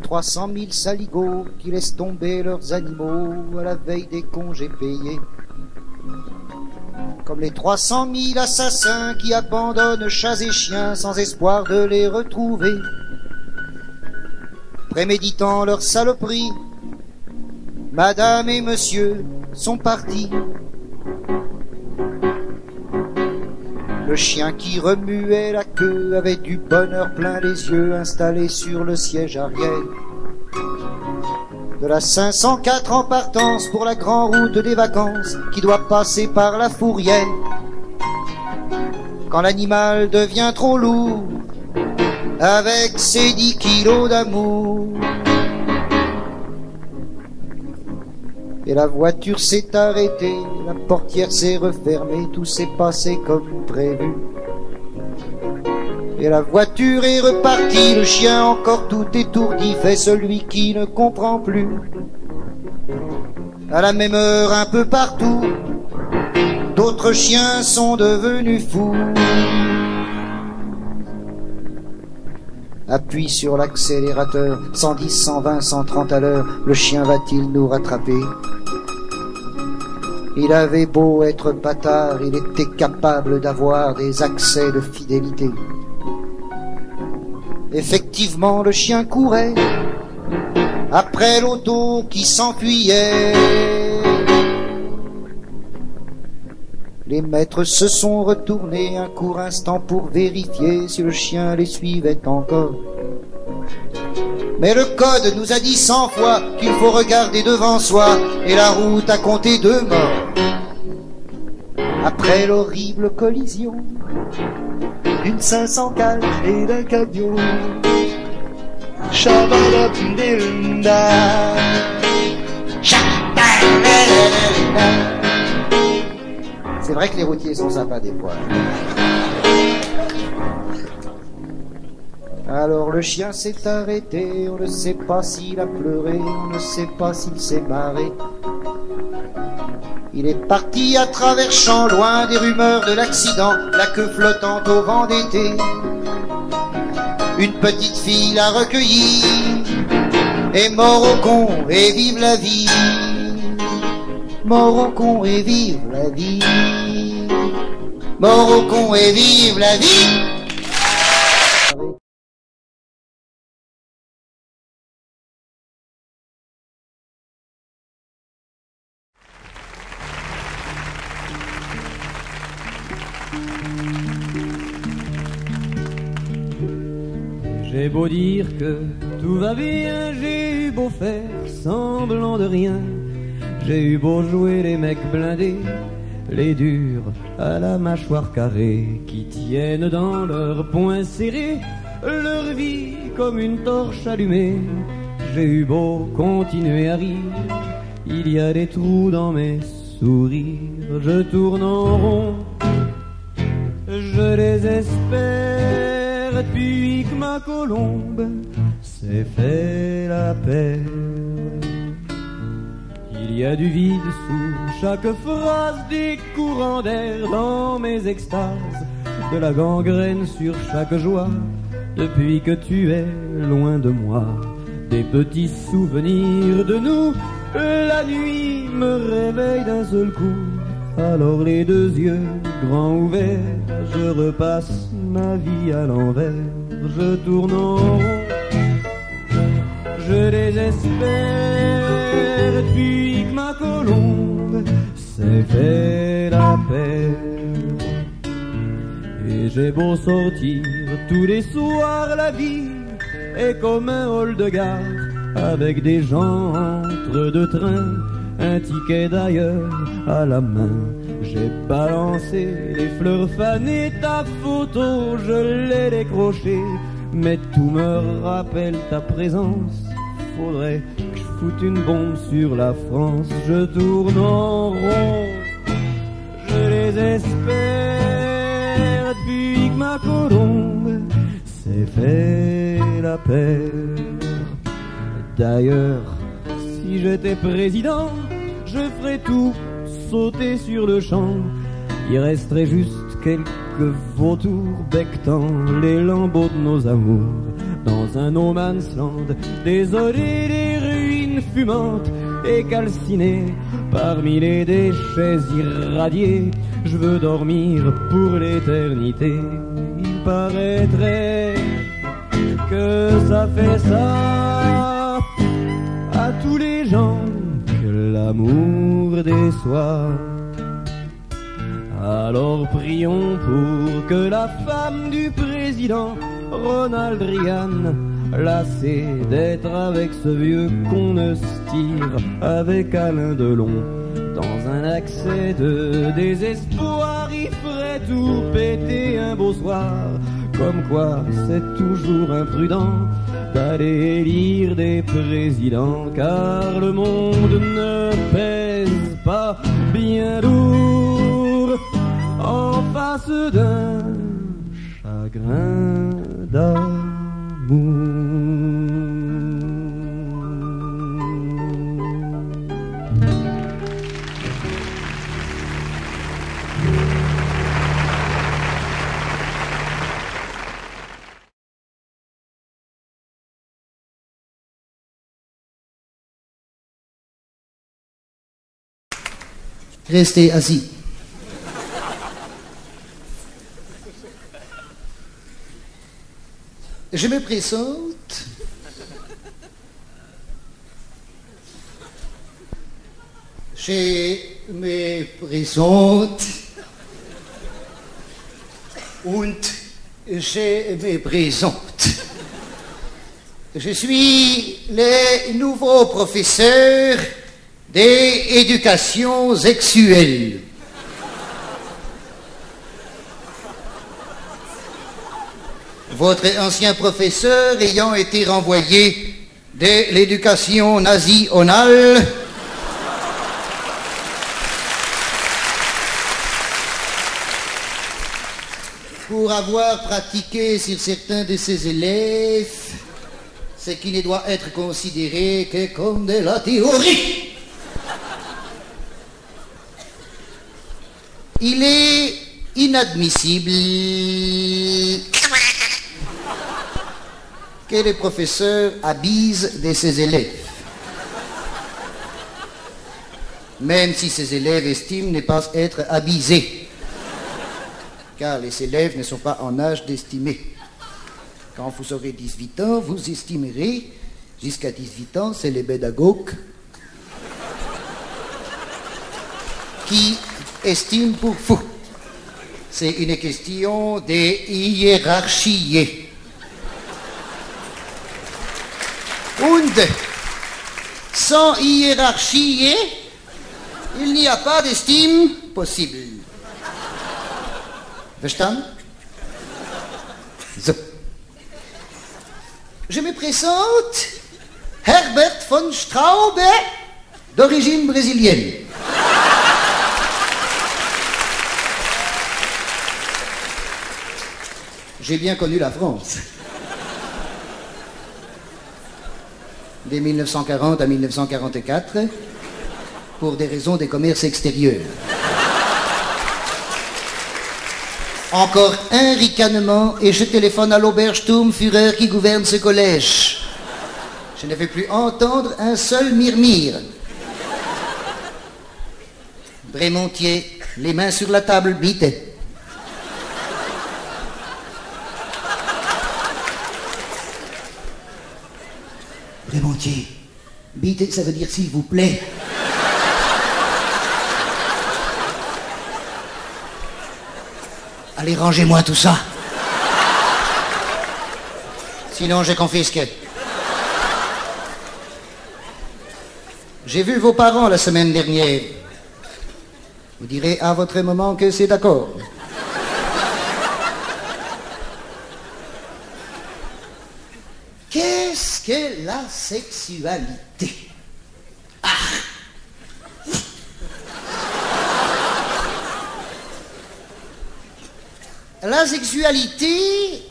300 000 saligots qui laissent tomber leurs animaux à la veille des congés payés. Comme les 300 000 assassins qui abandonnent chats et chiens sans espoir de les retrouver. Préméditant leur saloperie, madame et monsieur sont partis. Le chien qui remuait la queue avait du bonheur plein les yeux, installé sur le siège arrière de la 504 en partance pour la grande route des vacances qui doit passer par la Fourrière. Quand l'animal devient trop lourd avec ses 10 kilos d'amour, et la voiture s'est arrêtée, la portière s'est refermée, tout s'est passé comme prévu. Et la voiture est repartie, le chien encore tout étourdi fait celui qui ne comprend plus. À la même heure un peu partout, d'autres chiens sont devenus fous. Appuie sur l'accélérateur, 110, 120, 130 à l'heure, le chien va-t-il nous rattraper? Il avait beau être bâtard, il était capable d'avoir des accès de fidélité. Effectivement, le chien courait après l'auto qui s'enfuyait. Les maîtres se sont retournés un court instant pour vérifier si le chien les suivait encore. Mais le code nous a dit 100 fois qu'il faut regarder devant soi et la route a compté 2 morts. Après l'horrible collision d'une 504 et d'un camion. C'est vrai que les routiers sont sympas des fois. Alors le chien s'est arrêté, on ne sait pas s'il a pleuré, on ne sait pas s'il s'est marré. Il est parti à travers champs, loin des rumeurs de l'accident, la queue flottante au vent d'été. Une petite fille l'a recueilli, et mort au con et vive la vie. Mort au con et vive la vie. Mort au con et vive la vie. J'ai beau dire que tout va bien, j'ai eu beau faire semblant de rien, j'ai eu beau jouer les mecs blindés, les durs à la mâchoire carrée, qui tiennent dans leurs poings serrés leur vie comme une torche allumée. J'ai eu beau continuer à rire, il y a des trous dans mes sourires, je tourne en rond, je désespère. Depuis que ma colombe s'est fait la paix, il y a du vide sous chaque phrase, des courants d'air dans mes extases, de la gangrène sur chaque joie, depuis que tu es loin de moi, des petits souvenirs de nous, la nuit me réveille d'un seul coup. Alors les 2 yeux grands ouverts, je repasse ma vie à l'envers, je tourne en rond, je désespère, depuis que ma colombe s'est fait la paix. Et j'ai beau sortir tous les soirs, la vie est comme un hall de gare, avec des gens entre 2 trains, un ticket d'ailleurs à la main. J'ai balancé les fleurs fanées, ta photo je l'ai décrochée, mais tout me rappelle ta présence. Faudrait que je foute une bombe sur la France. Je tourne en rond, je désespère, depuis que ma colombe s'est fait la paix. D'ailleurs, si j'étais président, je ferais tout sauter sur le champ. Il resterait juste quelques quelques vautours bectant les lambeaux de nos amours. Dans un no man's land, désolé des ruines fumantes et calcinées, parmi les déchets irradiés, je veux dormir pour l'éternité. Il paraîtrait que ça fait ça à tous les gens que l'amour déçoit. Alors prions pour que la femme du président Ronald Reagan, lassée d'être avec ce vieux qu'on ne se tire avec Alain Delon, dans un accès de désespoir, il ferait tout péter un beau soir. Comme quoi c'est toujours imprudent d'aller élire des présidents, car le monde ne pèse pas bien lourd en face d'un chagrin d'amour. Restez assis. Je me présente. Je me présente. Und je me présente. Je suis le nouveau professeur d'éducation sexuelle. Votre ancien professeur ayant été renvoyé de l'éducation nationale pour avoir pratiqué sur certains de ses élèves ce qui ne doit être considéré que comme de la théorie. Il est inadmissible que les professeurs abusent de ses élèves, même si ses élèves estiment ne pas être abusés, car les élèves ne sont pas en âge d'estimer. Quand vous aurez 18 ans, vous estimerez. Jusqu'à 18 ans, c'est les pédagogues qui estiment pour vous. C'est une question de hiérarchie. Und sans hiérarchie, il n'y a pas d'estime possible. Verstanden? So. Je me présente, Herbert von Straube, d'origine brésilienne. J'ai bien connu la France. De 1940 à 1944, pour des raisons de commerce extérieur. Encore un ricanement et je téléphone à l'Obersturmführer qui gouverne ce collège. Je ne vais plus entendre un seul murmure. Brémontier, les mains sur la table, bitte. Brémontier, bitte, ça veut dire s'il vous plaît. Allez, rangez-moi tout ça. Sinon, je confisque. J'ai vu vos parents la semaine dernière. Vous direz à votre moment que c'est d'accord. Qu'est-ce que la sexualité? Ah! La sexualité,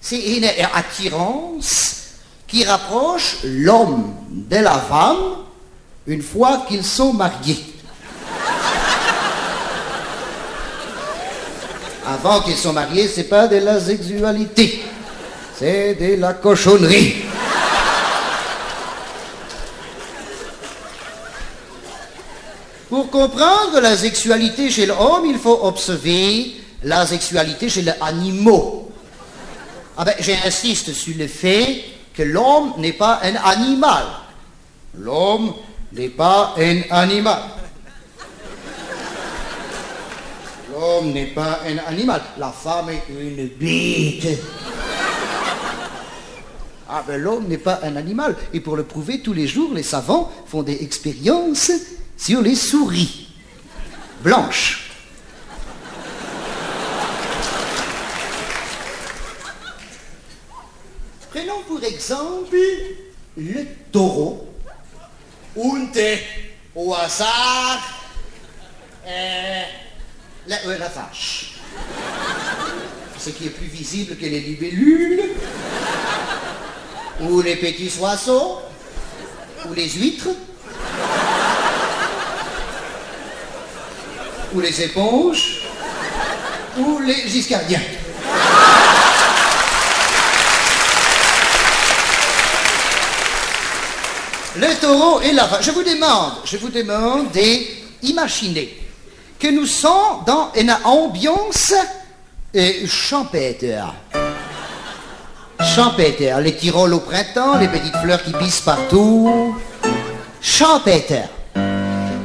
c'est une attirance qui rapproche l'homme de la femme une fois qu'ils sont mariés. Avant qu'ils soient mariés, c'est pas de la sexualité. C'est de la cochonnerie. Pour comprendre la sexualité chez l'homme, il faut observer la sexualité chez les animaux. Ah ben, j'insiste sur le fait que l'homme n'est pas un animal. L'homme n'est pas un animal. L'homme n'est pas un animal. La femme est une bête. Ah ben, l'homme n'est pas un animal. Et pour le prouver, tous les jours, les savants font des expériences sur les souris blanches. Prenons pour exemple le taureau. Au hasard, la vache. Ce qui est plus visible que les libellules, ou les petits oiseaux, ou les huîtres, ou les éponges, ou les giscardiens. Le taureau et la vache. Je vous demande d'imaginer que nous sommes dans une ambiance champêtre. Champêtre. Les Tyrols au printemps, les petites fleurs qui pissent partout. Champêtre.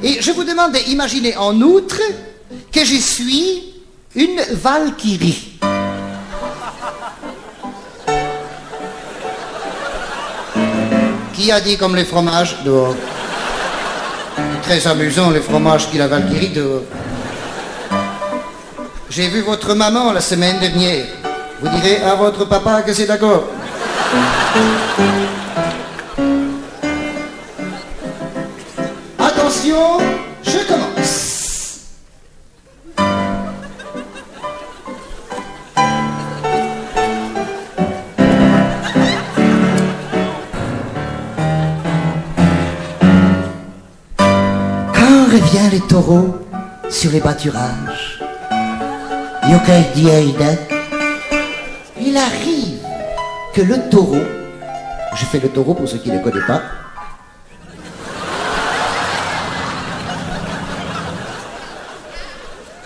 Et je vous demande d'imaginer en outre que je suis une valkyrie. Qui a dit comme les fromages dehors? Très amusant les fromages qu'il a valkyrie dehors. J'ai vu votre maman la semaine dernière. Vous direz à votre papa que c'est d'accord. Attention, je commence. Revient les taureaux sur les pâturages. Il arrive que le taureau, je fais le taureau pour ceux qui ne le connaissent pas,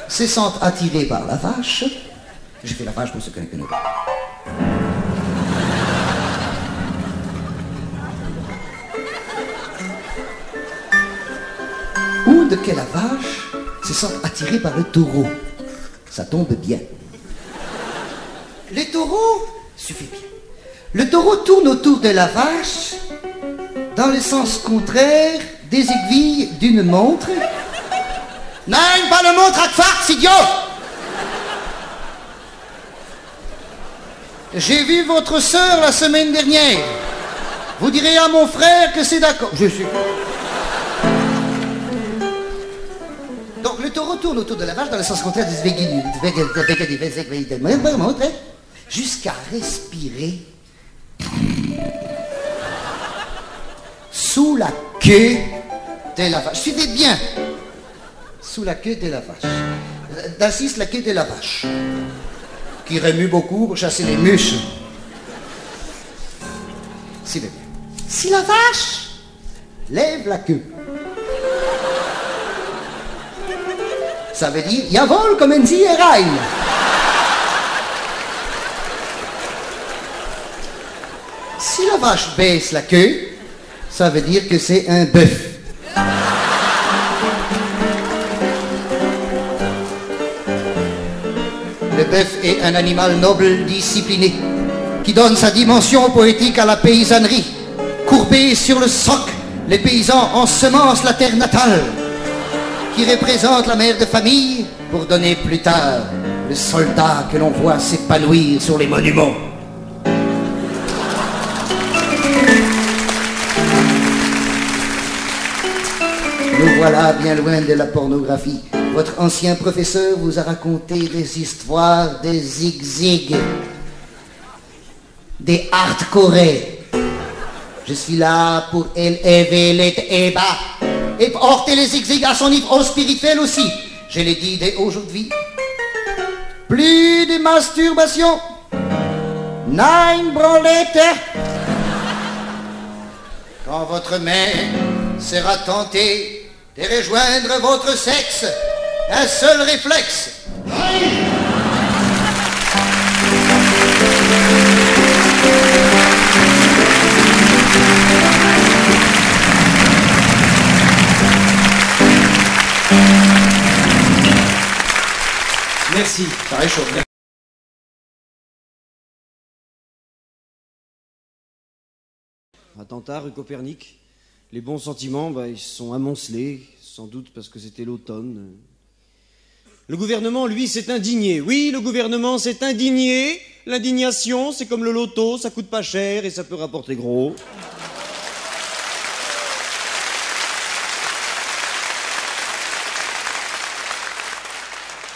se sent attiré par la vache. Je fais la vache pour ceux qui ne connaissent pas. Ou de que la vache se sent attirée par le taureau. Ça tombe bien. Le taureau suffit bien. Le taureau tourne autour de la vache dans le sens contraire des aiguilles d'une montre. Non, pas le montre à farce, idiot! J'ai vu votre sœur la semaine dernière. Vous direz à mon frère que c'est d'accord. Je suis... Donc le taureau tourne autour de la vache dans le sens contraire des aiguilles d'une montre jusqu'à respirer sous la queue de la vache. Suivez bien. Sous la queue de la vache. D'assiste la queue de la vache, qui remue beaucoup pour chasser les mouches. Suivez bien. Si la vache lève la queue, ça veut dire Javol comme un zierein. Si la vache baisse la queue, ça veut dire que c'est un bœuf. Le bœuf est un animal noble, discipliné, qui donne sa dimension poétique à la paysannerie. Courbés sur le soc, les paysans ensemencent la terre natale, qui représente la mère de famille, pour donner plus tard le soldat que l'on voit s'épanouir sur les monuments. Nous voilà bien loin de la pornographie. Votre ancien professeur vous a raconté des histoires de zig-zig, des hardcore. Je suis là pour élever les ébats et porter les zig-zig à son niveau spirituel aussi. Je l'ai dit dès aujourd'hui. Plus de masturbation. Nein, branlette. Quand votre mère sera tentée de rejoindre votre sexe, un seul réflexe. Merci, ça réchauffe. Attentat rue Copernic. Les bons sentiments, ils se sont amoncelés, sans doute parce que c'était l'automne. Le gouvernement, lui, s'est indigné. Oui, le gouvernement s'est indigné. L'indignation, c'est comme le loto, ça coûte pas cher et ça peut rapporter gros.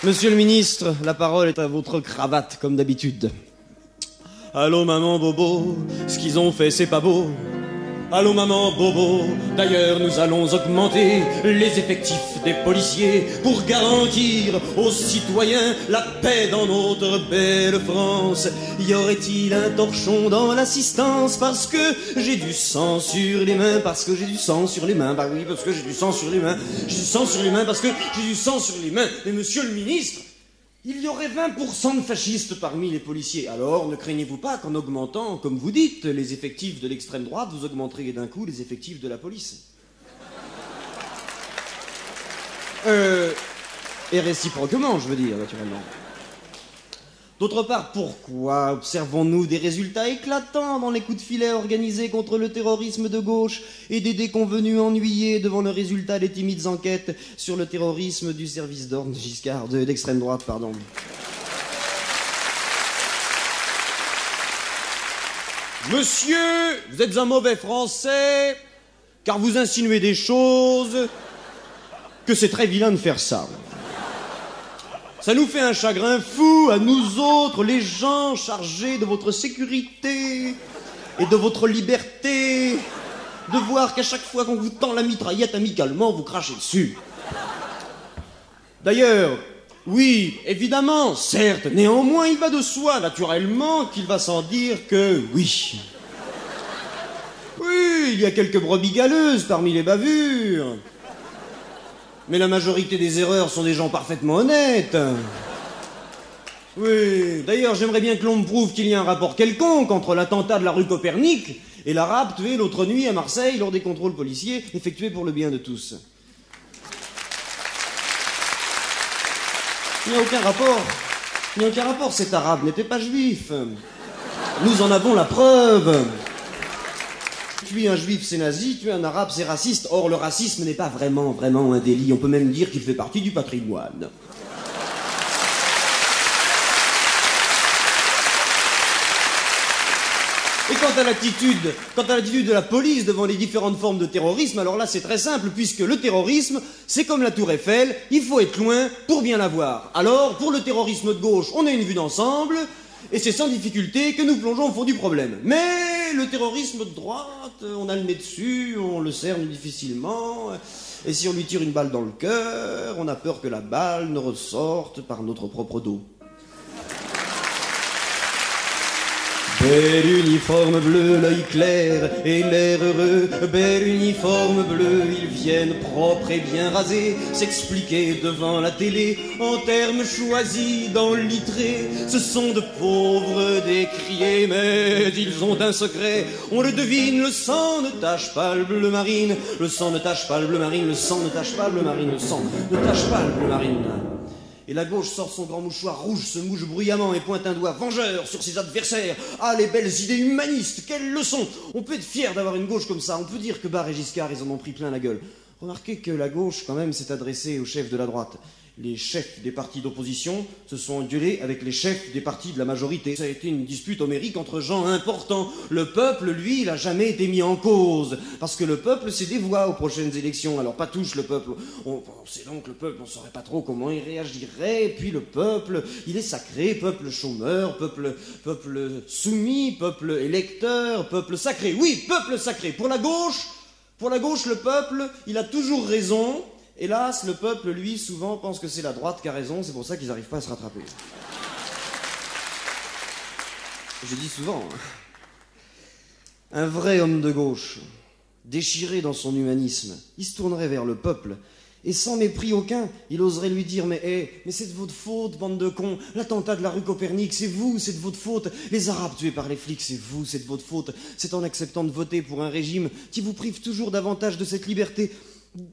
Monsieur le ministre, la parole est à votre cravate, comme d'habitude. Allô, maman Bobo, ce qu'ils ont fait, c'est pas beau. Allô, maman Bobo, d'ailleurs, nous allons augmenter les effectifs des policiers pour garantir aux citoyens la paix dans notre belle France. Y aurait-il un torchon dans l'assistance parce que j'ai du sang sur les mains, parce que j'ai du sang sur les mains, bah oui, parce que j'ai du sang sur les mains, j'ai du sang sur les mains, parce que j'ai du sang sur les mains. Mais monsieur le ministre, il y aurait 20% de fascistes parmi les policiers. Alors, ne craignez-vous pas qu'en augmentant, comme vous dites, les effectifs de l'extrême droite, vous augmenteriez d'un coup les effectifs de la police? Et réciproquement, je veux dire, naturellement. D'autre part, pourquoi observons-nous des résultats éclatants dans les coups de filet organisés contre le terrorisme de gauche et des déconvenus ennuyés devant le résultat des timides enquêtes sur le terrorisme du service d'ordre Giscard, d'extrême droite, pardon. Monsieur, vous êtes un mauvais Français, car vous insinuez des choses que c'est très vilain de faire ça. Ça nous fait un chagrin fou, à nous autres, les gens chargés de votre sécurité et de votre liberté, de voir qu'à chaque fois qu'on vous tend la mitraillette amicalement, vous crachez dessus. D'ailleurs, oui, évidemment, certes, néanmoins, il va de soi, naturellement, qu'il va sans dire que oui. Oui, il y a quelques brebis galeuses parmi les bavures. Mais la majorité des erreurs sont des gens parfaitement honnêtes. Oui, d'ailleurs, j'aimerais bien que l'on me prouve qu'il y a un rapport quelconque entre l'attentat de la rue Copernic et l'arabe tué l'autre nuit à Marseille lors des contrôles policiers effectués pour le bien de tous. Il n'y a aucun rapport. Il n'y a aucun rapport, cet arabe n'était pas juif. Nous en avons la preuve. Tuer un juif, c'est nazi, tuer un arabe, c'est raciste. Or, le racisme n'est pas vraiment un délit. On peut même dire qu'il fait partie du patrimoine. Et quant à l'attitude de la police devant les différentes formes de terrorisme, alors là, c'est très simple, puisque le terrorisme, c'est comme la tour Eiffel, il faut être loin pour bien la voir. Alors, pour le terrorisme de gauche, on a une vue d'ensemble, et c'est sans difficulté que nous plongeons au fond du problème. Mais le terrorisme de droite, on a le nez dessus, on le cerne difficilement, et si on lui tire une balle dans le cœur, on a peur que la balle ne ressorte par notre propre dos. Bel uniforme bleu, l'œil clair et l'air heureux. Bel uniforme bleu, ils viennent propres et bien rasés s'expliquer devant la télé en termes choisis dans le litré. Ce sont de pauvres décriés, mais ils ont un secret. On le devine, le sang ne tache pas le bleu marine. Le sang ne tache pas le bleu marine. Le sang ne tache pas le bleu marine. Le sang ne tache pas le bleu marine. Et la gauche sort son grand mouchoir rouge, se mouche bruyamment et pointe un doigt vengeur sur ses adversaires. Ah, les belles idées humanistes, quelle leçon! On peut être fier d'avoir une gauche comme ça, on peut dire que Barre et Giscard, ils en ont pris plein la gueule. Remarquez que la gauche, quand même, s'est adressée aux chefs de la droite. Les chefs des partis d'opposition se sont engueulés avec les chefs des partis de la majorité. Ça a été une dispute homérique entre gens importants. Le peuple, lui, il n'a jamais été mis en cause. Parce que le peuple s'est dévoué aux prochaines élections. Alors, pas touche le peuple. On sait donc le peuple, on ne saurait pas trop comment il réagirait. Et puis le peuple, il est sacré. Peuple chômeur, peuple soumis, peuple électeur, peuple sacré. Oui, peuple sacré. Pour la gauche, le peuple, il a toujours raison. Hélas, le peuple, lui, souvent pense que c'est la droite qui a raison, c'est pour ça qu'ils n'arrivent pas à se rattraper. Je dis souvent, un vrai homme de gauche, déchiré dans son humanisme, il se tournerait vers le peuple, et sans mépris aucun, il oserait lui dire « Mais c'est de votre faute, bande de cons, l'attentat de la rue Copernic, c'est vous, c'est de votre faute, les Arabes tués par les flics, c'est vous, c'est de votre faute, c'est en acceptant de voter pour un régime qui vous prive toujours davantage de cette liberté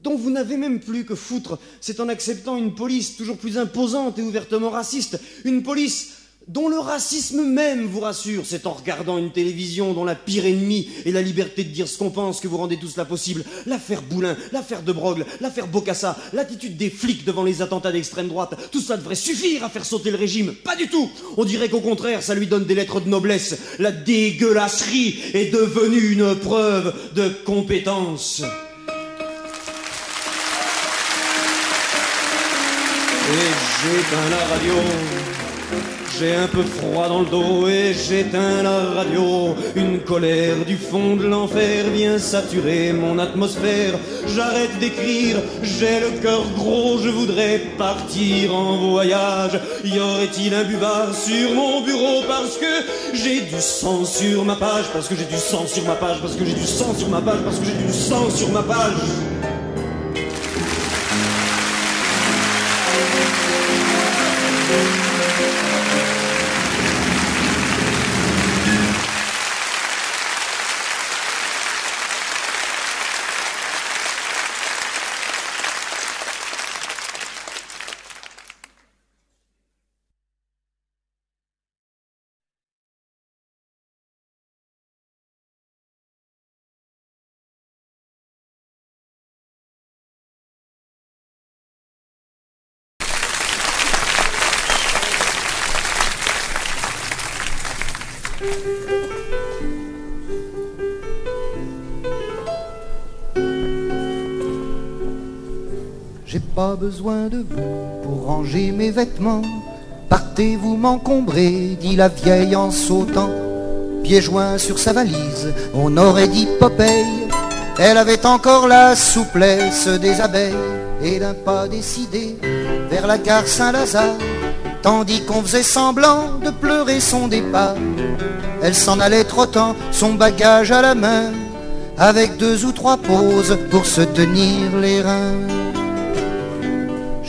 dont vous n'avez même plus que foutre, c'est en acceptant une police toujours plus imposante et ouvertement raciste, une police dont le racisme même vous rassure, c'est en regardant une télévision dont la pire ennemie est la liberté de dire ce qu'on pense que vous rendez tout cela possible. L'affaire Boulin, l'affaire de Brogle, l'affaire Bokassa, l'attitude des flics devant les attentats d'extrême droite, tout cela devrait suffire à faire sauter le régime. Pas du tout. On dirait qu'au contraire, ça lui donne des lettres de noblesse. La dégueulasserie est devenue une preuve de compétence. Et j'éteins la radio. J'ai un peu froid dans le dos et j'éteins la radio. Une colère du fond de l'enfer vient saturer mon atmosphère. J'arrête d'écrire, j'ai le cœur gros, je voudrais partir en voyage. Y aurait-il un buvard sur mon bureau parce que j'ai du sang sur ma page, parce que j'ai du sang sur ma page, parce que j'ai du sang sur ma page, parce que j'ai du sang sur ma page. J'ai pas besoin de vous pour ranger mes vêtements. Partez, vous m'encombrez, dit la vieille en sautant. Pieds joints sur sa valise, on aurait dit Popeye. Elle avait encore la souplesse des abeilles. Et d'un pas décidé vers la gare Saint-Lazare, tandis qu'on faisait semblant de pleurer son départ, elle s'en allait trottant, son bagage à la main, avec 2 ou 3 pauses pour se tenir les reins.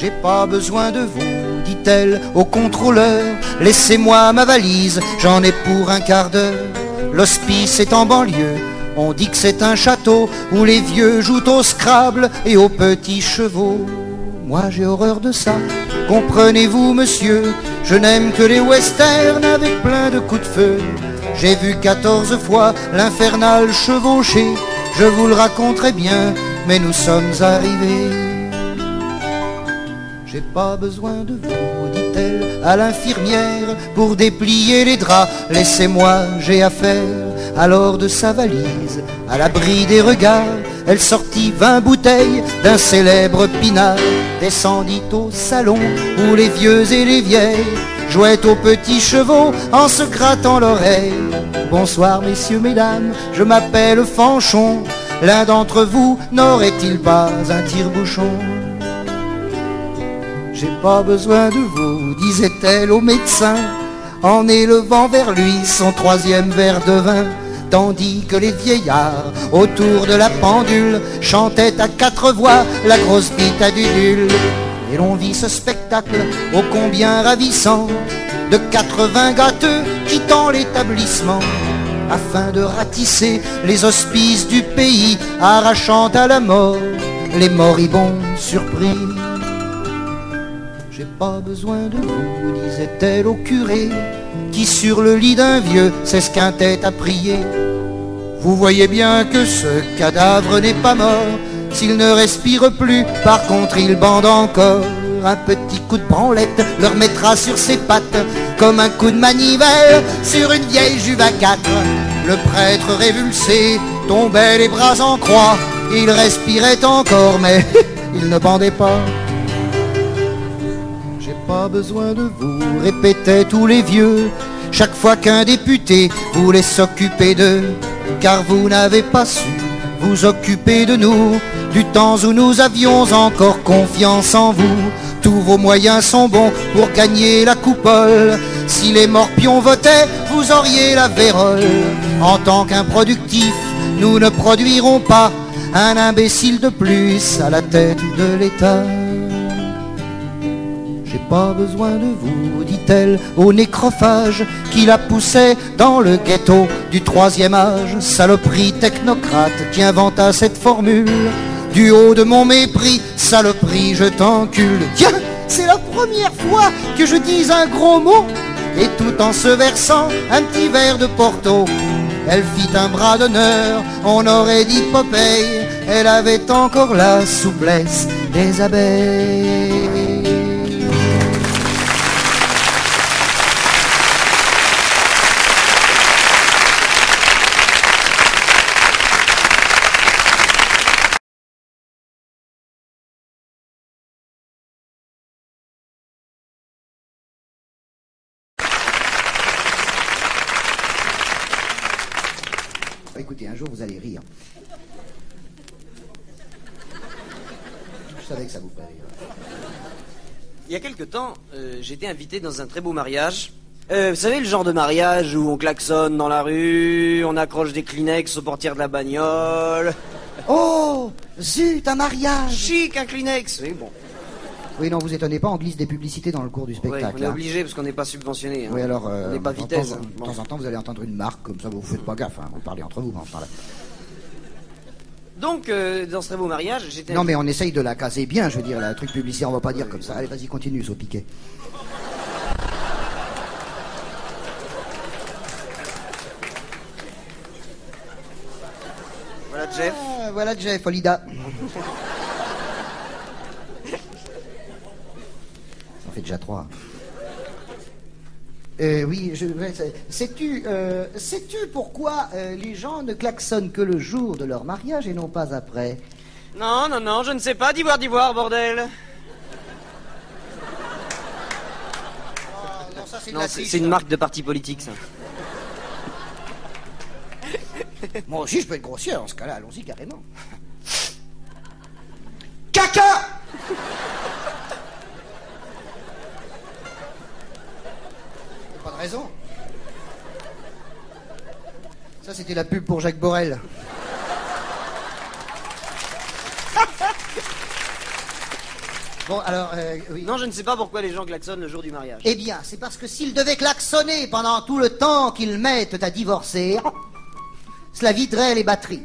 J'ai pas besoin de vous, dit-elle au contrôleur, laissez-moi ma valise, j'en ai pour un quart d'heure. L'hospice est en banlieue, on dit que c'est un château où les vieux jouent au Scrabble et aux petits chevaux. Moi j'ai horreur de ça, comprenez-vous monsieur, je n'aime que les westerns avec plein de coups de feu. J'ai vu 14 fois l'infernal chevaucher, je vous le raconterai bien, mais nous sommes arrivés. J'ai pas besoin de vous, dit-elle à l'infirmière, pour déplier les draps, laissez-moi, j'ai affaire. Alors de sa valise, à l'abri des regards, elle sortit 20 bouteilles d'un célèbre pinard, descendit au salon où les vieux et les vieilles jouaient aux petits chevaux en se grattant l'oreille. Bonsoir messieurs, mesdames, je m'appelle Fanchon, l'un d'entre vous n'aurait-il pas un tire-bouchon? J'ai pas besoin de vous, disait-elle au médecin, en élevant vers lui son 3e verre de vin, tandis que les vieillards autour de la pendule chantaient à 4 voix la grosse bite à Dudule. Et l'on vit ce spectacle ô combien ravissant de 80 gâteux quittant l'établissement afin de ratisser les hospices du pays, arrachant à la mort les moribonds surpris. J'ai pas besoin de vous, disait-elle au curé, qui sur le lit d'un vieux s'esquintait à prier. Vous voyez bien que ce cadavre n'est pas mort, s'il ne respire plus, par contre il bande encore. Un petit coup de branlette le remettra sur ses pattes, comme un coup de manivelle sur une vieille Juve à 4. Le prêtre révulsé tombait les bras en croix, il respirait encore mais il ne bandait pas. J'ai pas besoin de vous, répétaient tous les vieux, chaque fois qu'un député voulait s'occuper d'eux, car vous n'avez pas su vous occuper de nous, du temps où nous avions encore confiance en vous. Tous vos moyens sont bons pour gagner la coupole. Si les morpions votaient, vous auriez la vérole. En tant qu'improductifs, nous ne produirons pas un imbécile de plus à la tête de l'État. J'ai pas besoin de vous, dit-elle au nécrophage qui la poussait dans le ghetto du troisième âge. Saloperie technocrate qui inventa cette formule. Du haut de mon mépris, saloperie, je t'encule. Tiens, c'est la première fois que je dis un gros mot. Et tout en se versant un petit verre de Porto, elle fit un bras d'honneur, on aurait dit Popeye. Elle avait encore la souplesse des abeilles. Écoutez, un jour vous allez rire. Je savais que ça vous ferait rire. Il y a quelque temps, j'étais invité dans un très beau mariage. Vous savez, le genre de mariage où on klaxonne dans la rue, on accroche des Kleenex aux portières de la bagnole. Oh, zut, un mariage. Chic, un Kleenex, oui, bon. Oui, non, vous étonnez pas, on glisse des publicités dans le cours du spectacle. Oui, on est obligé parce qu'on n'est pas subventionné. Hein. Oui, alors, on n'est pas vitesse. De temps en temps, vous allez entendre une marque, comme ça, vous faites pas gaffe, hein, vous parlez entre vous, enfin, là. Donc, dans ce très beau mariage, j'étais... Non, mais on essaye de la caser bien, je veux dire, le truc publicitaire, on va pas dire comme ça. Allez, vas-y, continue, au piquet. Voilà Jeff. Ah, voilà Jeff, Olida. Ça fait déjà 3. Oui, sais-tu pourquoi les gens ne klaxonnent que le jour de leur mariage et non pas après? Non, je ne sais pas. D'ivoire, bordel. Non, ça c'est Non, c'est une marque de parti politique, ça. Moi aussi, je peux être grossier dans ce cas-là. Allons-y carrément. Caca! Pas de raison. Ça, c'était la pub pour Jacques Borel. Bon, alors, oui. Non, je ne sais pas pourquoi les gens klaxonnent le jour du mariage. Eh bien, c'est parce que s'ils devaient klaxonner pendant tout le temps qu'ils mettent à divorcer, cela viderait les batteries.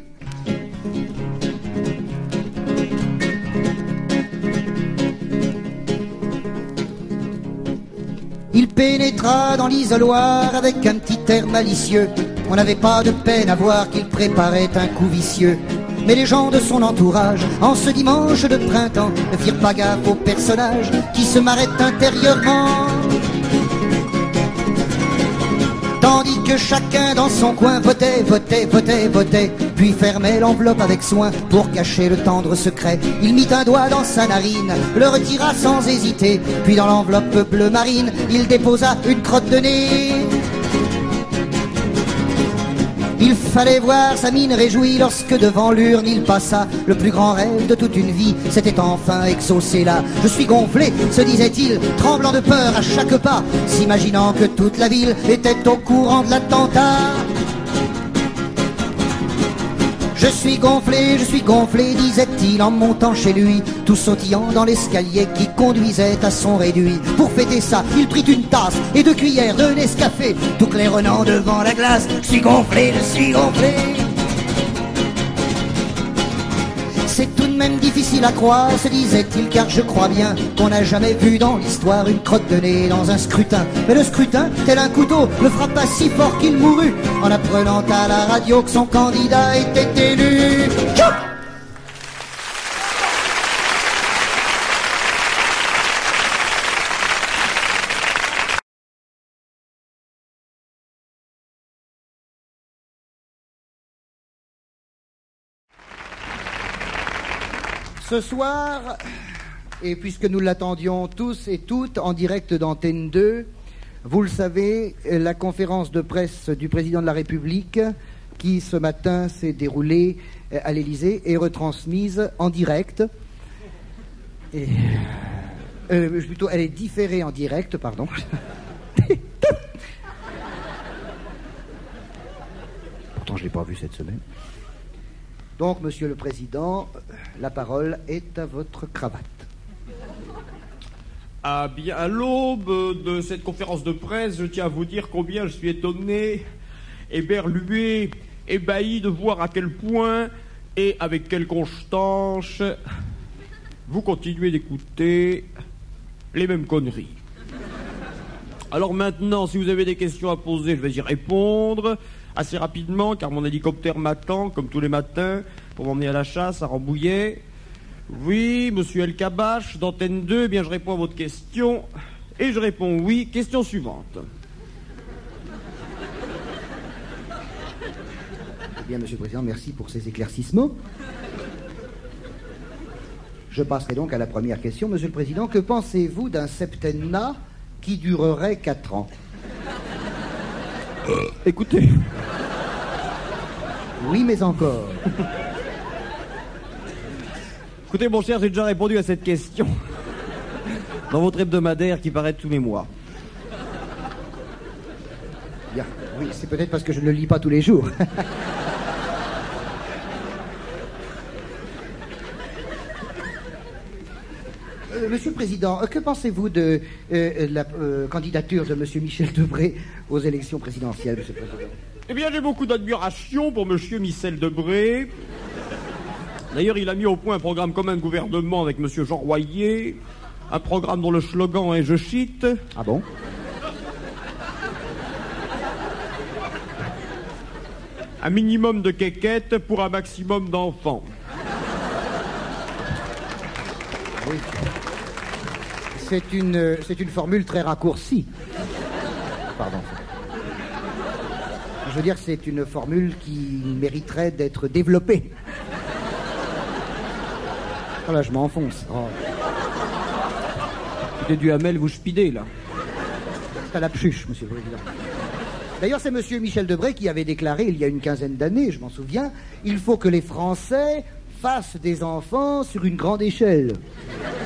Il pénétra dans l'isoloir avec un petit air malicieux. On n'avait pas de peine à voir qu'il préparait un coup vicieux. Mais les gens de son entourage, en ce dimanche de printemps, ne firent pas gaffe au personnage qui se marrait intérieurement. Tandis que chacun dans son coin votait, puis fermait l'enveloppe avec soin pour cacher le tendre secret. Il mit un doigt dans sa narine, le retira sans hésiter, puis dans l'enveloppe bleu marine, il déposa une crotte de nez. Il fallait voir sa mine réjouie lorsque devant l'urne il passa. Le plus grand rêve de toute une vie s'était enfin exaucé là. Je suis gonflé, se disait-il, tremblant de peur à chaque pas, s'imaginant que toute la ville était au courant de l'attentat. Je suis gonflé, disait-il en montant chez lui, tout sautillant dans l'escalier qui conduisait à son réduit. Pour fêter ça, il prit une tasse et 2 cuillères de Nescafé, tout claironnant devant la glace. Je suis gonflé. C'est tout de même difficile à croire, se disait-il, car je crois bien qu'on n'a jamais vu dans l'histoire une crotte de nez dans un scrutin. Mais le scrutin, tel un couteau, le frappa si fort qu'il mourut en apprenant à la radio que son candidat était élu. Tchou! Ce soir, et puisque nous l'attendions tous et toutes en direct d'Antenne 2, vous le savez, la conférence de presse du président de la République, qui ce matin s'est déroulée à l'Élysée, est retransmise en direct. Et Plutôt, elle est différée en direct, pardon. Pourtant, je l'ai pas vue cette semaine. Donc, Monsieur le Président, la parole est à votre cravate. Ah bien, à l'aube de cette conférence de presse, je tiens à vous dire combien je suis étonné, éberlué, ébahi de voir à quel point et avec quelle constance vous continuez d'écouter les mêmes conneries. Alors maintenant, si vous avez des questions à poser, je vais y répondre assez rapidement, car mon hélicoptère m'attend, comme tous les matins, pour m'emmener à la chasse, à Rambouillet. Oui, monsieur El Kabache, d'Antenne 2, eh bien je réponds à votre question. Et je réponds oui. Question suivante. Eh bien, Monsieur le Président, merci pour ces éclaircissements. Je passerai donc à la première question. Monsieur le Président, que pensez-vous d'un septennat qui durerait 4 ans? Écoutez. Oui, mais encore. Écoutez, mon cher, j'ai déjà répondu à cette question dans votre hebdomadaire qui paraît tous les mois. Bien. Oui, c'est peut-être parce que je ne le lis pas tous les jours. Monsieur le Président, que pensez-vous de la candidature de Monsieur Michel Debré aux élections présidentielles, Monsieur le Président? Eh bien, j'ai beaucoup d'admiration pour Monsieur Michel Debré. D'ailleurs, il a mis au point un programme commun de gouvernement avec Monsieur Jean Royer, un programme dont le slogan est « Je chite ». Ah bon? Un minimum de quéquettes pour un maximum d'enfants. Oui. C'est une formule très raccourcie. Pardon. Je veux dire, c'est une formule qui mériterait d'être développée. Oh là, je m'enfonce. Oh. C'était du Hamel, vous spidez, là. C'est à la pchuche, Monsieur le Président. D'ailleurs, c'est Monsieur Michel Debré qui avait déclaré, il y a une quinzaine d'années, je m'en souviens, il faut que les Français fassent des enfants sur une grande échelle.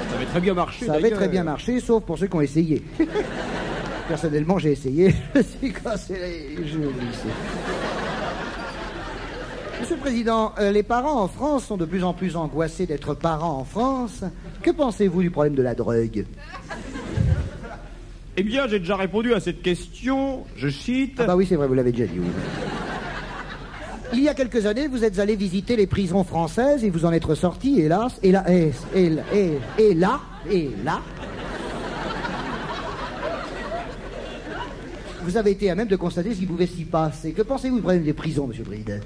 Ça avait très bien marché, Ça avait très bien marché, sauf pour ceux qui ont essayé. Personnellement, j'ai essayé. Je suis cassé les genoux. Monsieur le Président, les parents en France sont de plus en plus angoissés d'être parents en France. Que pensez-vous du problème de la drogue? Eh bien, j'ai déjà répondu à cette question. Je cite... Ah bah oui, c'est vrai, vous l'avez déjà dit, oui. Il y a quelques années, vous êtes allé visiter les prisons françaises et vous en êtes ressorti, hélas, et là, vous avez été à même de constater ce qui pouvait s'y passer. Que pensez-vous du problème des prisons, Monsieur Bride?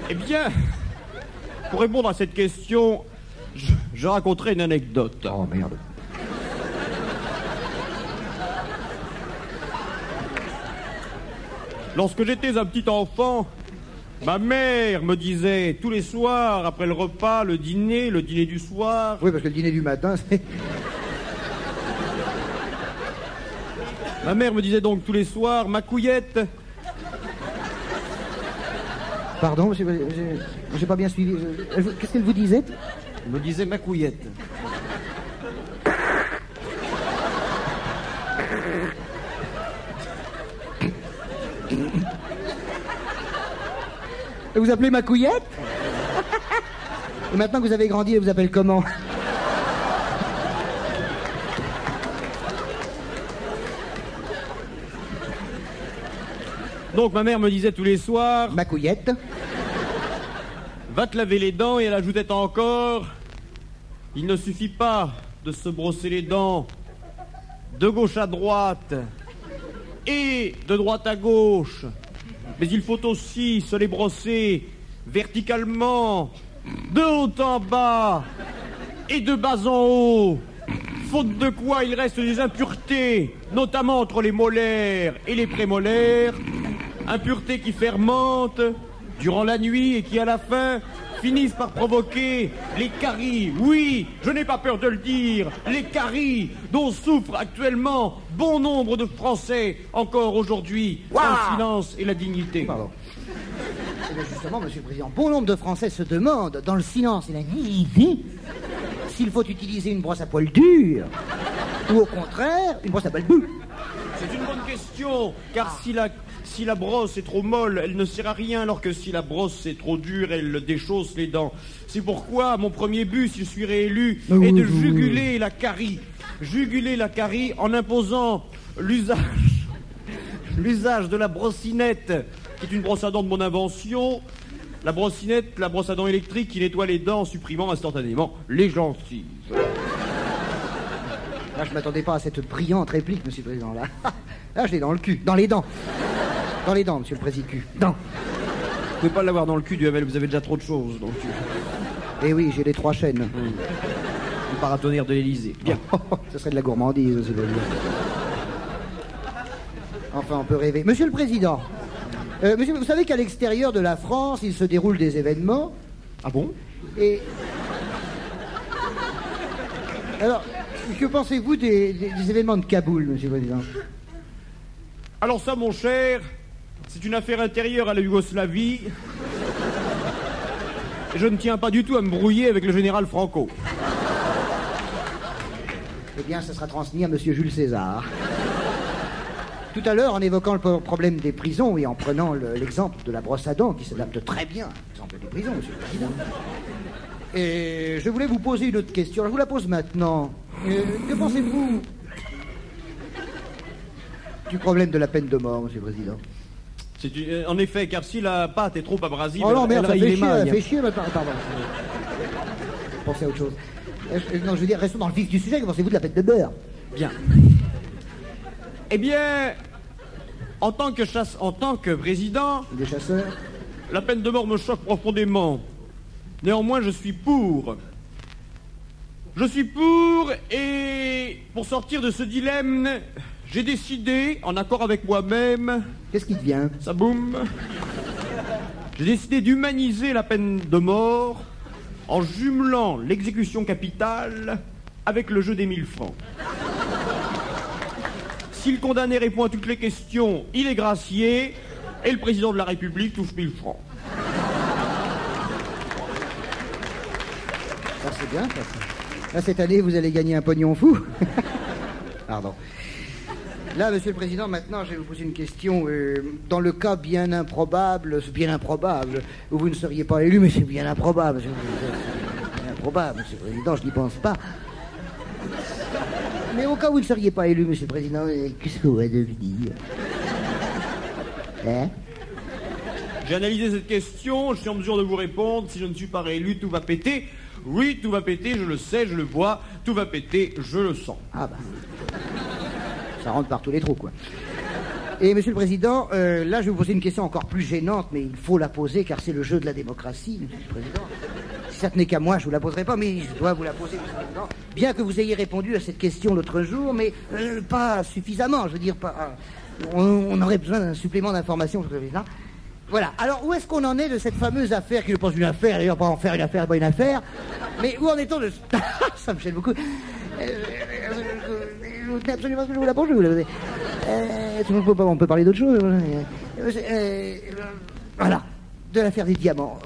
Eh bien, pour répondre à cette question, je raconterai une anecdote. Oh merde. Lorsque j'étais un petit enfant, ma mère me disait tous les soirs, après le repas, le dîner du soir... Oui, parce que le dîner du matin, c'est... Ma mère me disait donc tous les soirs, ma couillette... Pardon, j'ai pas bien suivi. Qu'est-ce qu'elle vous disait? Elle me disait ma couillette. Et vous appelez ma couillette? Et maintenant que vous avez grandi, elle vous appelle comment? Donc ma mère me disait tous les soirs... Ma couillette. Va te laver les dents, et elle ajoutait encore... Il ne suffit pas de se brosser les dents de gauche à droite et de droite à gauche, mais il faut aussi se les brosser verticalement, de haut en bas et de bas en haut, faute de quoi il reste des impuretés, notamment entre les molaires et les prémolaires, impuretés qui fermentent durant la nuit et qui à la fin finissent par provoquer les caries. Oui, je n'ai pas peur de le dire, les caries dont souffrent actuellement bon nombre de Français encore aujourd'hui, dans le silence et la dignité. Pardon. Eh bien justement, Monsieur le Président, bon nombre de Français se demandent, dans le silence et la dignité, s'il faut utiliser une brosse à poils dure ou au contraire une brosse à poils doux. C'est une bonne question, car si la brosse est trop molle, elle ne sert à rien, alors que si la brosse est trop dure, elle déchausse les dents. C'est pourquoi mon premier but, si je suis réélu, est de juguler la carie. Juguler la carie en imposant l'usage de la brossinette, qui est une brosse à dents de mon invention. La brossinette, la brosse à dents électrique qui nettoie les dents en supprimant instantanément les gencives. Là, je m'attendais pas à cette brillante réplique, monsieur le président. Là, je l'ai dans le cul, dans les dents. Dans les dents, monsieur le président. Dents. Vous pouvez pas l'avoir dans le cul, Duhamel, vous avez déjà trop de choses dans le cul. Eh oui, j'ai les 3 chaînes. Le paratonnerre de l'Élysée. Bien. Ce serait de la gourmandise, monsieur le président. Enfin, on peut rêver. Monsieur le président, monsieur, vous savez qu'à l'extérieur de la France, il se déroule des événements. Ah bon? Et... Alors, que pensez-vous des événements de Kaboul, monsieur le président? Alors ça, mon cher, c'est une affaire intérieure à la Yougoslavie. Et je ne tiens pas du tout à me brouiller avec le général Franco. Eh bien, ça sera transmis à monsieur Jules César. Tout à l'heure, en évoquant le problème des prisons et en prenant l'exemple de la brosse à dents, qui s'adapte très bien à l'exemple des prisons, monsieur le président. Et je voulais vous poser une autre question. Je vous la pose maintenant. Que pensez-vous du problème de la peine de mort, monsieur le président? En effet, car si la pâte est trop abrasive, oh non, merde, ça fait chier, pardon. Pensez à autre chose. Non, je veux dire, restons dans le vif du sujet. Que pensez-vous de la peine de beurre? Bien. Eh bien, en tant que président... Des chasseurs? La peine de mort me choque profondément. Néanmoins, je suis pour. Je suis pour, et pour sortir de ce dilemme, j'ai décidé, en accord avec moi-même... Qu'est-ce qui devient? Ça boum. J'ai décidé d'humaniser la peine de mort en jumelant l'exécution capitale avec le jeu des 1000 francs. Si le condamné répond à toutes les questions, il est gracié, et le président de la République touche 1000 francs. Ça, c'est bien, ça. Là, cette année, vous allez gagner un pognon fou. Pardon. Là, monsieur le président, maintenant, je vais vous poser une question. Dans le cas bien improbable, où vous ne seriez pas élu, mais c'est bien improbable. Bien improbable, monsieur le président, je n'y pense pas. Mais au cas où vous ne seriez pas élu, monsieur le président, qu'est-ce que vous allez devenir? Hein? J'ai analysé cette question, je suis en mesure de vous répondre. Si je ne suis pas réélu, tout va péter. Oui, tout va péter, je le sais, je le vois. Tout va péter, je le sens. Ah bah... Ça rentre par tous les trous, quoi. Et monsieur le président, là, je vais vous poser une question encore plus gênante, mais il faut la poser, car c'est le jeu de la démocratie, monsieur le président. Si ça tenait qu'à moi, je vous la poserai pas, mais je dois vous la poser, monsieur le président. Bien que vous ayez répondu à cette question l'autre jour, mais pas suffisamment, je veux dire, pas... on aurait besoin d'un supplément d'information, monsieur le président. Voilà. Alors, où est-ce qu'on en est de cette fameuse affaire, qui je pense une affaire, d'ailleurs, pas en faire une affaire, pas une affaire, mais où en est-on de... Ça me gêne beaucoup. Vous tenez absolument ce que je vous la pose, je vous la pose. On peut parler d'autre chose. Voilà, de l'affaire des diamants.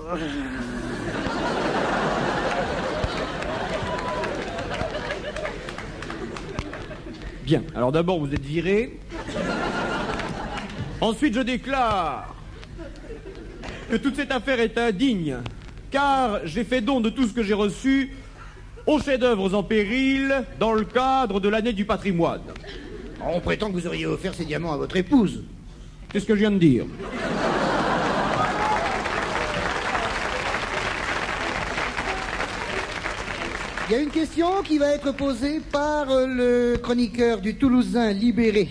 Bien, alors d'abord vous êtes viré. Ensuite je déclare que toute cette affaire est indigne, car j'ai fait don de tout ce que j'ai reçu aux chefs-d'œuvre en péril dans le cadre de l'année du patrimoine. On prétend que vous auriez offert ces diamants à votre épouse. C'est ce que je viens de dire. Il y a une question qui va être posée par le chroniqueur du Toulousain libéré,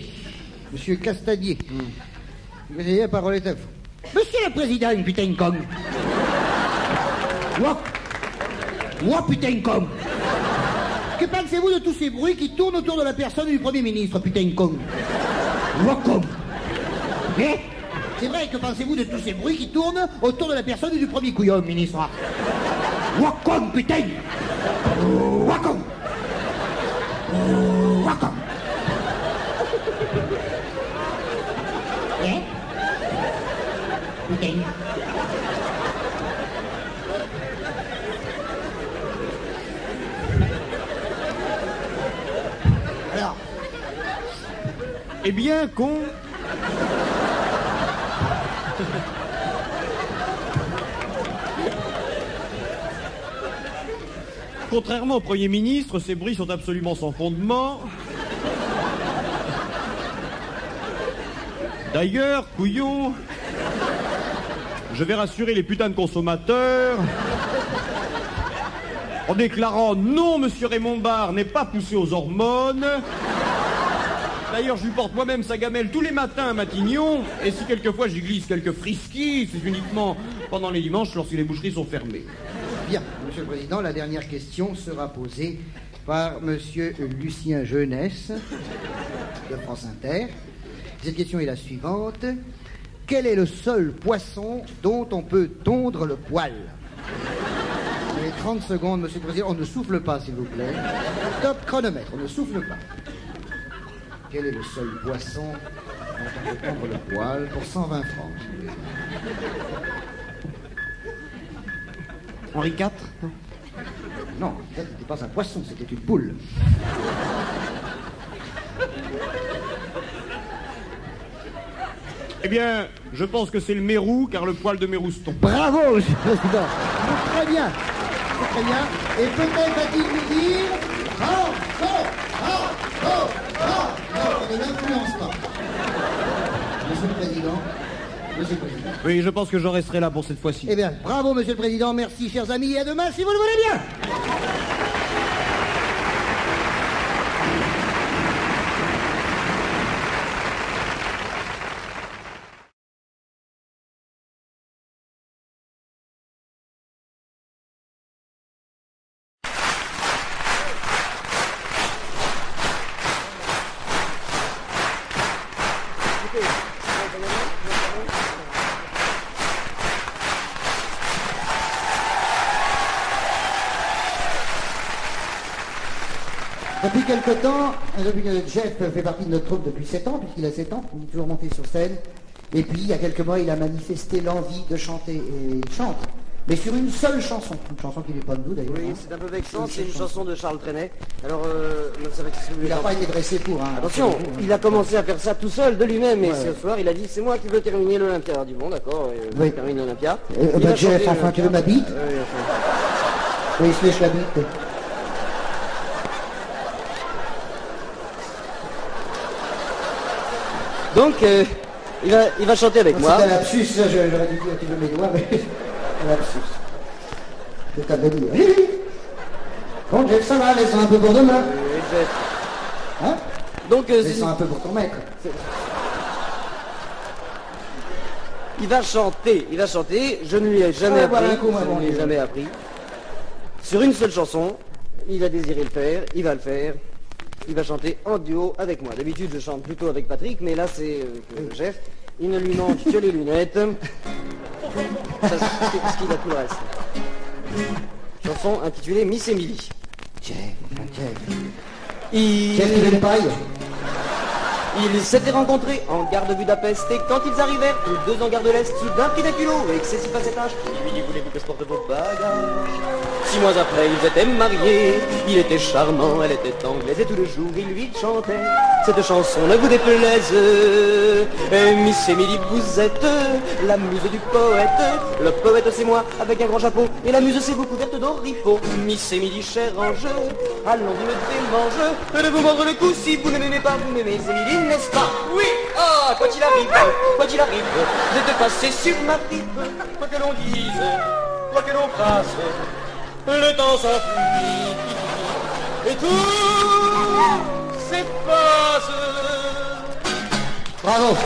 monsieur Castagnier. Vous avez la parole est à vous. Monsieur le président, une putain de con. Moi, putain de con. Que pensez-vous de tous ces bruits qui tournent autour de la personne du Premier ministre, putain de con? Moi, con. Eh? C'est vrai, que pensez-vous de tous ces bruits qui tournent autour de la personne du Premier couillon, ministre? Moi, con, putain. Moi, con. Moi, con. Eh? Putain. Eh bien, con. Contrairement au Premier ministre, ces bruits sont absolument sans fondement. D'ailleurs, couillon, je vais rassurer les putains de consommateurs en déclarant non, monsieur Raymond Barre n'est pas poussé aux hormones. D'ailleurs, je lui porte moi-même sa gamelle tous les matins à Matignon, et si quelquefois j'y glisse quelques friskis, c'est uniquement pendant les dimanches lorsque les boucheries sont fermées. Bien, Monsieur le Président, la dernière question sera posée par Monsieur Lucien Jeunesse de France Inter. Cette question est la suivante. Quel est le seul poisson dont on peut tondre le poil? Vous avez 30 secondes, Monsieur le Président. On ne souffle pas, s'il vous plaît. Top chronomètre, on ne souffle pas. Quel est le seul poisson dont on peut tondre le poil pour 120 francs? Henri IV? Non, ça n'était pas un poisson, c'était une poule. Eh bien, je pense que c'est le mérou, car le poil de mérouston. Bravo, Monsieur le Président. Très bien. Très bien. Et peut-être va-t-il nous dire... On ne l'influence pas. Monsieur le Président. Monsieur le Président. Oui, je pense que j'en resterai là pour cette fois-ci. Eh bien, bravo, Monsieur le Président. Merci, chers amis. Et à demain, si vous le voulez bien. Depuis quelque temps, depuis que Jeff fait partie de notre troupe depuis 7 ans, puisqu'il a 7 ans, il est toujours monté sur scène. Et puis, il y a quelques mois, il a manifesté l'envie de chanter. Et il chante, mais sur une seule chanson. Une chanson qui n'est pas de nous, d'ailleurs. Oui, c'est un peu vexant, c'est une chanson de Charles Trenet. Alors, ça va être... Il n'a pas été dressé pour, hein. Attention, il a commencé à faire ça tout seul, de lui-même, et ce soir, il a dit, c'est moi qui veux terminer l'Olympia. Alors, du bon, d'accord, oui. termine l'Olympia. Jeff, enfin, tu veux ma bite? Oui, il se lèche la bite. Donc, il va chanter avec moi. C'est un lapsus, ça, j'aurais dû dire tu veux mes doigts, mais un lapsus. C'est à dire. Bon, Jeff, ça va, laisse-en un peu pour demain. Hein? Donc, laisse-en un peu pour ton maître. Il va chanter, je ne lui ai jamais appris. Sur une seule chanson, il a désiré le faire, il va le faire. Il va chanter en duo avec moi. D'habitude, je chante plutôt avec Patrick, mais là, c'est Jeff. Il ne lui manque que les lunettes. Ça, ce qu'il a tout le reste. Chanson intitulée Miss Emily. Jeff. Jeff, il est pareil. Ils s'étaient rencontrés en gare de Budapest et quand ils arrivèrent, tous deux en gare de l'Est, soudain prit un culot, excessif à cet âge, il lui dit voulez-vous que je porte vos bagages? 6 mois après, ils étaient mariés, il était charmant, elle était anglaise et tous les jours il lui chantait cette chanson ne vous déplaise. Et Miss Emily, vous êtes la muse du poète, le poète c'est moi avec un grand chapeau et la muse c'est vous couverte d'oripeaux. Miss Emily, cher ange, allons vous me démange de vous mordre le cou si vous ne m'aimez pas, vous m'aimez Emily, n'est-ce pas? Oui. Ah, quoi qu'il arrive, vous êtes passé sur ma pipe. Quoi que l'on dise, quoi que l'on fasse, le temps s'enfuit et tout s'efface. Bravo.